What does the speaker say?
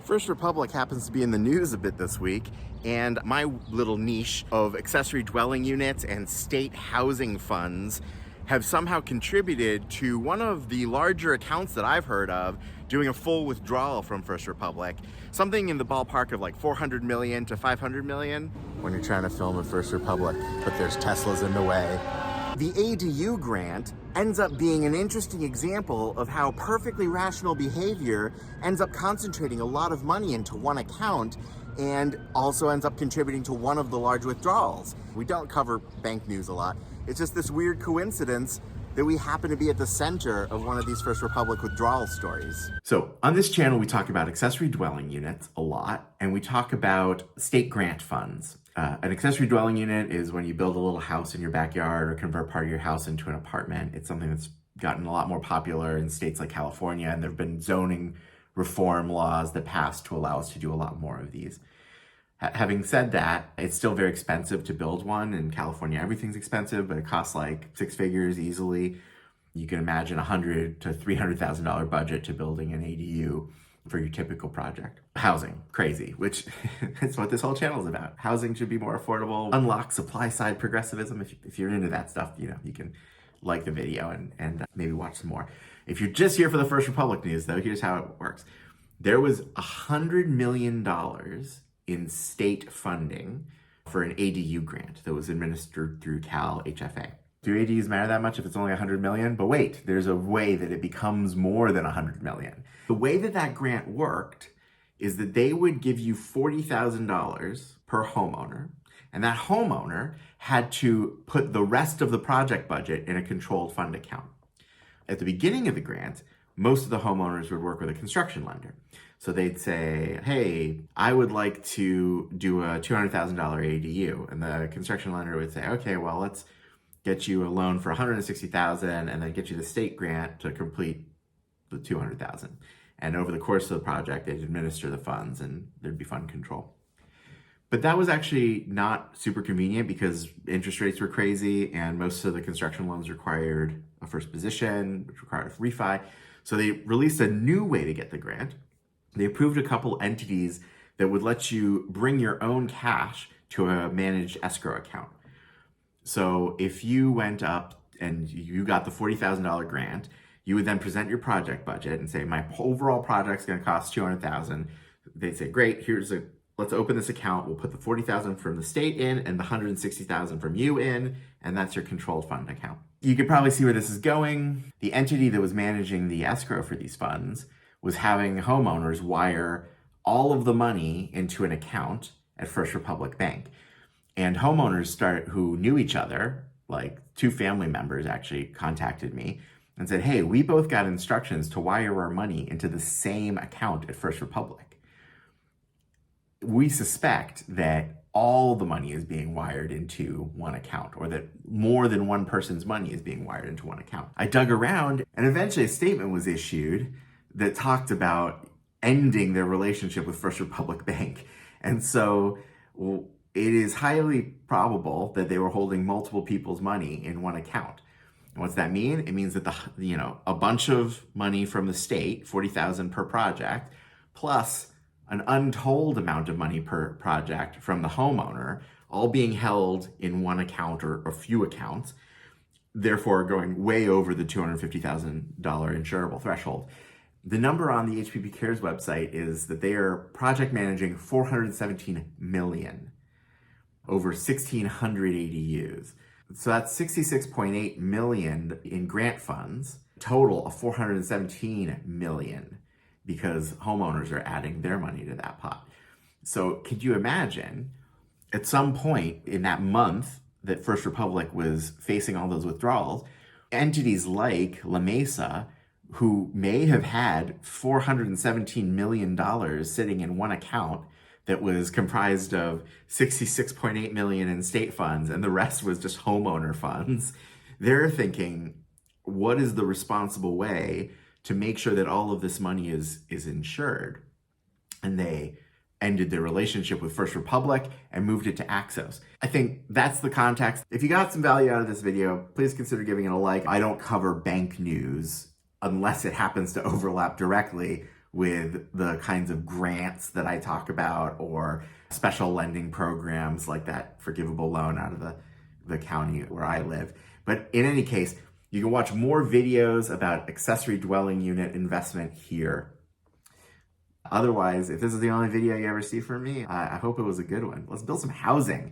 First Republic happens to be in the news a bit this week, and my little niche of accessory dwelling units and state housing funds have somehow contributed to one of the larger accounts that I've heard of doing a full withdrawal from First Republic, something in the ballpark of like 400 million to 500 million when you're trying to film a First Republic, but there's Teslas in the way. The ADU grant ends up being an interesting example of how perfectly rational behavior ends up concentrating a lot of money into one account and also ends up contributing to one of the large withdrawals. We don't cover bank news a lot. It's just this weird coincidence that we happen to be at the center of one of these First Republic withdrawal stories. So on this channel, we talk about accessory dwelling units a lot, and we talk about state grant funds. An accessory dwelling unit is when you build a little house in your backyard or convert part of your house into an apartment. It's something that's gotten a lot more popular in states like California, and there have been zoning reform laws that passed to allow us to do a lot more of these. Having said that, it's still very expensive to build one. In California, everything's expensive, but it costs like six figures easily. You can imagine $100,000 to $300,000 budget to building an ADU for your typical project. Housing, crazy, which is what this whole channel is about. Housing should be more affordable. Unlock supply side progressivism. If you're into that stuff, you can like the video and maybe watch some more. If you're just here for the First Republic news, though, here's how it works. There was $100 million in state funding for an ADU grant that was administered through Cal HFA. Do ADUs matter that much if it's only 100 million? But wait, there's a way that it becomes more than 100 million. The way that grant worked is that they would give you $40,000 per homeowner, and that homeowner had to put the rest of the project budget in a controlled fund account. At the beginning of the grant, most of the homeowners would work with a construction lender. So they'd say, hey, I would like to do a $200,000 ADU. And the construction lender would say, okay, well, let's get you a loan for $160,000 and then get you the state grant to complete the $200,000. And over the course of the project, they'd administer the funds and there'd be fund control. But that was actually not super convenient because interest rates were crazy and most of the construction loans required a first position, which required a refi. So they released a new way to get the grant. They approved a couple entities that would let you bring your own cash to a managed escrow account. So if you went up and you got the $40,000 grant, you would then present your project budget and say, my overall project's gonna cost $200,000. They'd say, great, let's open this account. We'll put the $40,000 from the state in and the $160,000 from you in, and that's your controlled fund account. You could probably see where this is going. The entity that was managing the escrow for these funds was having homeowners wire all of the money into an account at First Republic Bank. And homeowners who knew each other, like two family members actually contacted me and said, hey, we both got instructions to wire our money into the same account at First Republic. We suspect that all the money is being wired into one account, or that more than one person's money is being wired into one account. I dug around and eventually a statement was issued that talked about ending their relationship with First Republic Bank. And so it is highly probable that they were holding multiple people's money in one account. And what's that mean? It means that a bunch of money from the state, $40,000 per project, plus an untold amount of money per project from the homeowner, all being held in one account or a few accounts, therefore going way over the $250,000 insurable threshold. The number on the HPP Cares website is that they are project managing 417 million over 1,600 ADUs. So that's 66.8 million in grant funds, total of 417 million, because homeowners are adding their money to that pot. So could you imagine at some point in that month that First Republic was facing all those withdrawals, entities like La Mesa, who may have had $417 million sitting in one account that was comprised of 66.8 million in state funds and the rest was just homeowner funds, they're thinking, what is the responsible way to make sure that all of this money is insured? And they ended their relationship with First Republic and moved it to Axos. I think that's the context. If you got some value out of this video, please consider giving it a like. I don't cover bank news unless it happens to overlap directly with the kinds of grants that I talk about or special lending programs like that forgivable loan out of the county where I live. But in any case, you can watch more videos about accessory dwelling unit investment here. Otherwise, if this is the only video you ever see from me, I hope it was a good one. Let's build some housing.